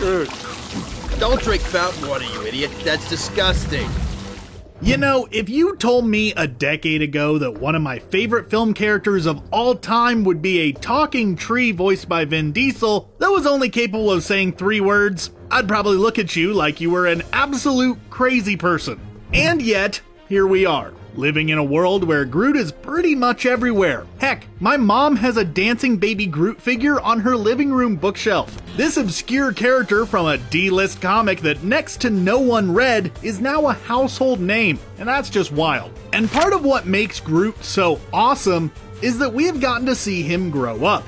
Ugh. Don't drink fountain water, you idiot. That's disgusting. You know, if you told me a decade ago that one of my favorite film characters of all time would be a talking tree voiced by Vin Diesel that was only capable of saying 3 words, I'd probably look at you like you were an absolute crazy person. And yet, here we are, living in a world where Groot is pretty much everywhere. Heck, my mom has a dancing baby Groot figure on her living room bookshelf. This obscure character from a D-list comic that next to no one read is now a household name, and that's just wild. And part of what makes Groot so awesome is that we have gotten to see him grow up.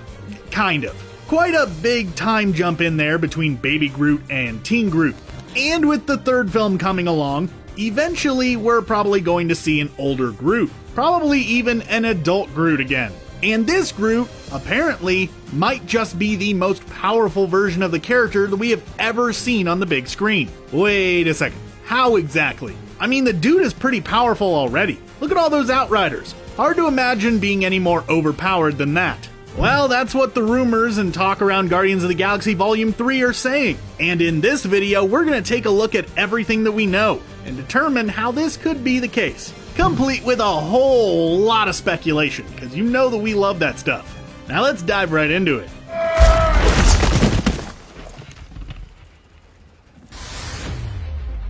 Kind of. Quite a big time jump in there between Baby Groot and Teen Groot. And with the 3rd film coming along, eventually we're probably going to see an older Groot. Probably even an adult Groot again. And this Groot, apparently, might just be the most powerful version of the character that we have ever seen on the big screen. Wait a second. How exactly? I mean, the dude is pretty powerful already. Look at all those Outriders. Hard to imagine being any more overpowered than that. Well, that's what the rumors and talk around Guardians of the Galaxy Volume 3 are saying. And in this video, we're going to take a look at everything that we know and determine how this could be the case. Complete with a whole lot of speculation, because you know that we love that stuff. Now let's dive right into it.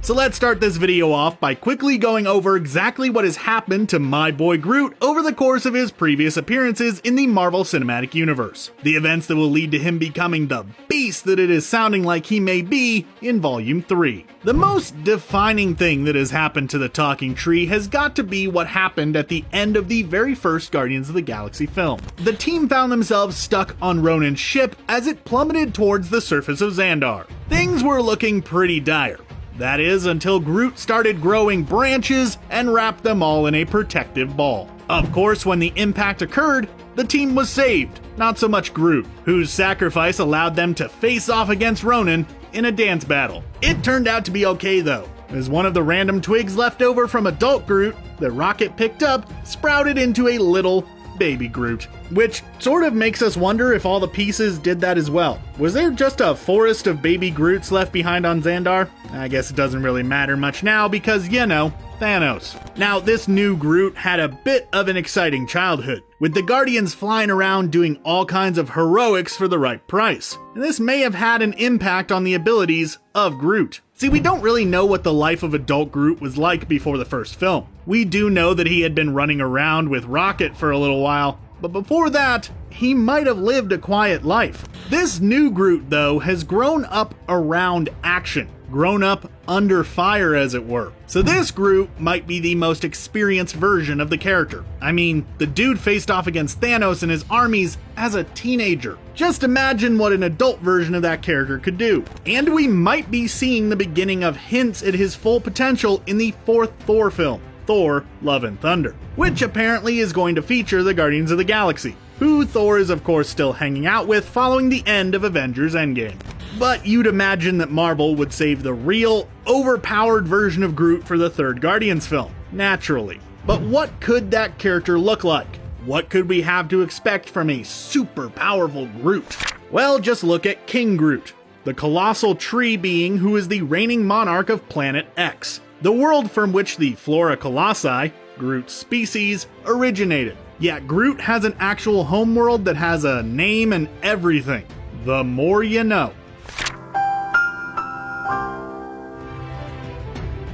So let's start this video off by quickly going over exactly what has happened to my boy Groot over the course of his previous appearances in the Marvel Cinematic Universe. The events that will lead to him becoming the beast that it is sounding like he may be in Volume 3. The most defining thing that has happened to the talking tree has got to be what happened at the end of the very first Guardians of the Galaxy film. The team found themselves stuck on Ronan's ship as it plummeted towards the surface of Xandar. Things were looking pretty dire. That is, until Groot started growing branches and wrapped them all in a protective ball. Of course, when the impact occurred, the team was saved, not so much Groot, whose sacrifice allowed them to face off against Ronan in a dance battle. It turned out to be okay though, as one of the random twigs left over from adult Groot that Rocket picked up sprouted into a little baby Groot, which sort of makes us wonder if all the pieces did that as well. Was there just a forest of baby Groots left behind on Xandar? I guess it doesn't really matter much now because, you know, Thanos. Now, this new Groot had a bit of an exciting childhood, with the Guardians flying around doing all kinds of heroics for the right price. And this may have had an impact on the abilities of Groot. See, we don't really know what the life of adult Groot was like before the first film. We do know that he had been running around with Rocket for a little while, but before that, he might have lived a quiet life. This new Groot, though, has grown up around action. Grown up under fire, as it were. So this Groot might be the most experienced version of the character. I mean, the dude faced off against Thanos and his armies as a teenager. Just imagine what an adult version of that character could do. And we might be seeing the beginning of hints at his full potential in the 4th Thor film, Thor: Love and Thunder, which apparently is going to feature the Guardians of the Galaxy, who Thor is of course still hanging out with following the end of Avengers Endgame. But you'd imagine that Marvel would save the real, overpowered version of Groot for the 3rd Guardians film, naturally. But what could that character look like? What could we have to expect from a super powerful Groot? Well, just look at King Groot, the colossal tree being who is the reigning monarch of Planet X, the world from which the Flora Colossi, Groot's species, originated. Yeah, Groot has an actual homeworld that has a name and everything. The more you know.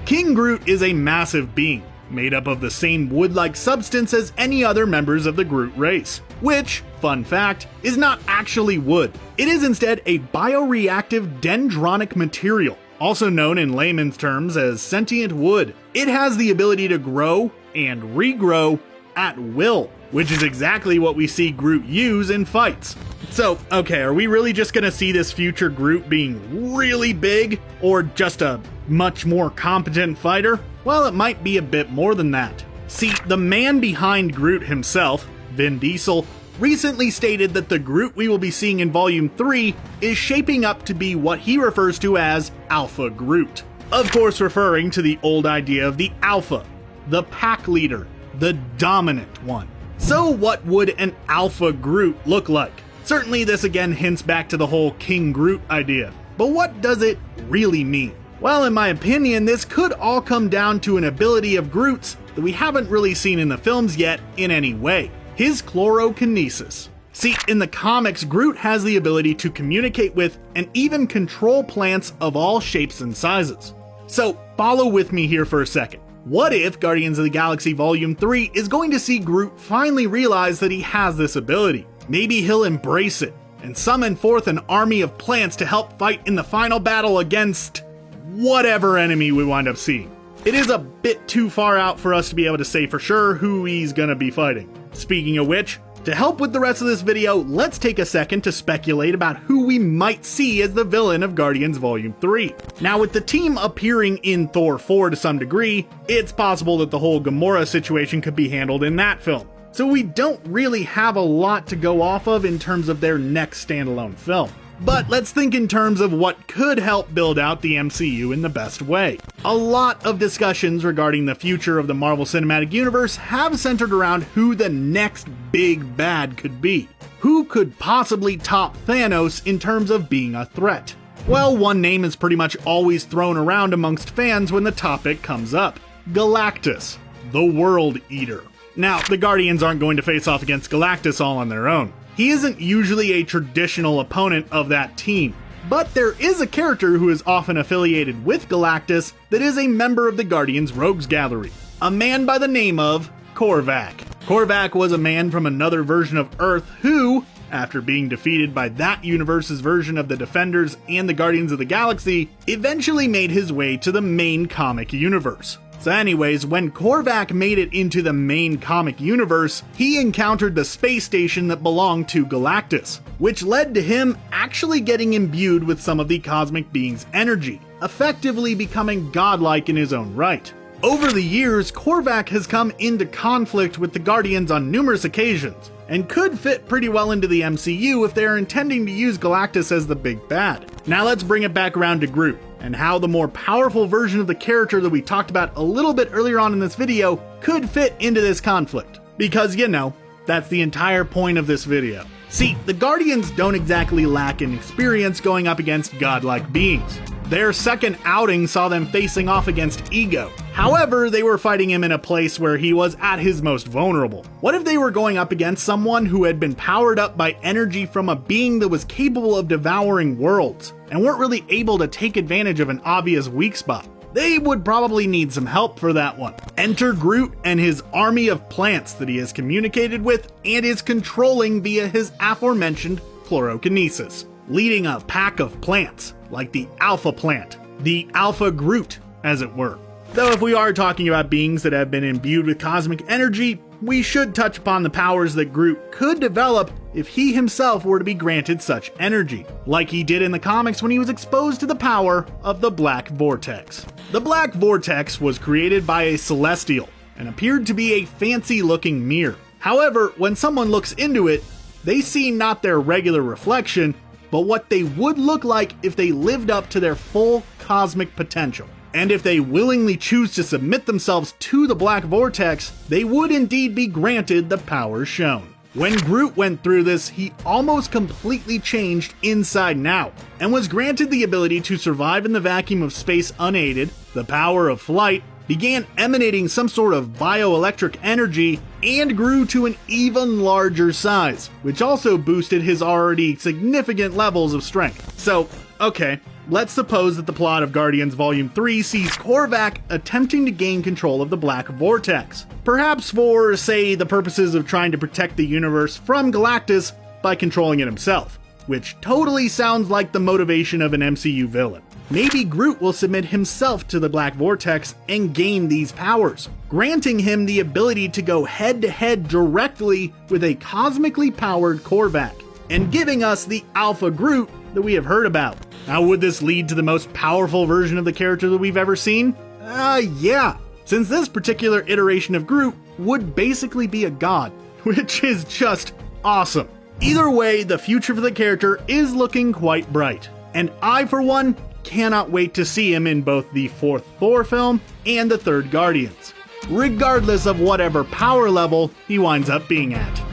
King Groot is a massive being, made up of the same wood-like substance as any other members of the Groot race, which, fun fact, is not actually wood. It is instead a bioreactive dendronic material, also known in layman's terms as sentient wood. It has the ability to grow and regrow at will, which is exactly what we see Groot use in fights. So, okay, are we really just gonna see this future Groot being really big, or just a much more competent fighter? Well, it might be a bit more than that. See, the man behind Groot himself, Vin Diesel, recently stated that the Groot we will be seeing in Volume 3 is shaping up to be what he refers to as Alpha Groot. Of course, referring to the old idea of the Alpha, the pack leader, the dominant one. So what would an Alpha Groot look like? Certainly this again hints back to the whole King Groot idea. But what does it really mean? Well, in my opinion, this could all come down to an ability of Groot's that we haven't really seen in the films yet in any way: his chlorokinesis. See, in the comics, Groot has the ability to communicate with and even control plants of all shapes and sizes. So, follow with me here for a second. What if Guardians of the Galaxy Volume 3 is going to see Groot finally realize that he has this ability? Maybe he'll embrace it and summon forth an army of plants to help fight in the final battle against whatever enemy we wind up seeing. It is a bit too far out for us to be able to say for sure who he's gonna be fighting. Speaking of which, to help with the rest of this video, let's take a second to speculate about who we might see as the villain of Guardians Volume 3. Now, with the team appearing in Thor 4 to some degree, it's possible that the whole Gamora situation could be handled in that film. So we don't really have a lot to go off of in terms of their next standalone film. But let's think in terms of what could help build out the MCU in the best way. A lot of discussions regarding the future of the Marvel Cinematic Universe have centered around who the next big bad could be. Who could possibly top Thanos in terms of being a threat? Well, one name is pretty much always thrown around amongst fans when the topic comes up: Galactus, the World Eater. Now, the Guardians aren't going to face off against Galactus all on their own. He isn't usually a traditional opponent of that team, but there is a character who is often affiliated with Galactus that is a member of the Guardians Rogues Gallery, a man by the name of Korvac. Korvac was a man from another version of Earth who, after being defeated by that universe's version of the Defenders and the Guardians of the Galaxy, eventually made his way to the main comic universe. So anyways, when Korvac made it into the main comic universe, he encountered the space station that belonged to Galactus, which led to him actually getting imbued with some of the cosmic being's energy, effectively becoming godlike in his own right. Over the years, Korvac has come into conflict with the Guardians on numerous occasions, and could fit pretty well into the MCU if they are intending to use Galactus as the big bad. Now let's bring it back around to Groot, and how the more powerful version of the character that we talked about a little bit earlier on in this video could fit into this conflict. Because, you know, that's the entire point of this video. See, the Guardians don't exactly lack in experience going up against godlike beings. Their second outing saw them facing off against Ego. However, they were fighting him in a place where he was at his most vulnerable. What if they were going up against someone who had been powered up by energy from a being that was capable of devouring worlds, and weren't really able to take advantage of an obvious weak spot? They would probably need some help for that one. Enter Groot and his army of plants that he has communicated with and is controlling via his aforementioned chlorokinesis, leading a pack of plants, like the Alpha Plant, the Alpha Groot, as it were. Though if we are talking about beings that have been imbued with cosmic energy, we should touch upon the powers that Groot could develop if he himself were to be granted such energy, like he did in the comics when he was exposed to the power of the Black Vortex. The Black Vortex was created by a Celestial, and appeared to be a fancy-looking mirror. However, when someone looks into it, they see not their regular reflection, but what they would look like if they lived up to their full cosmic potential. And if they willingly choose to submit themselves to the Black Vortex, they would indeed be granted the powers shown. When Groot went through this, he almost completely changed inside and out, and was granted the ability to survive in the vacuum of space unaided, the power of flight, began emanating some sort of bioelectric energy, and grew to an even larger size, which also boosted his already significant levels of strength. So, okay, let's suppose that the plot of Guardians Volume 3 sees Korvac attempting to gain control of the Black Vortex, perhaps for, say, the purposes of trying to protect the universe from Galactus by controlling it himself, which totally sounds like the motivation of an MCU villain. Maybe Groot will submit himself to the Black Vortex and gain these powers, granting him the ability to go head-to-head directly with a cosmically powered Korvac, and giving us the Alpha Groot that we have heard about. Now, would this lead to the most powerful version of the character that we've ever seen? Yeah, since this particular iteration of Groot would basically be a god, which is just awesome. Either way, the future for the character is looking quite bright, and I, for one, cannot wait to see him in both the fourth Thor film and the third Guardians, regardless of whatever power level he winds up being at.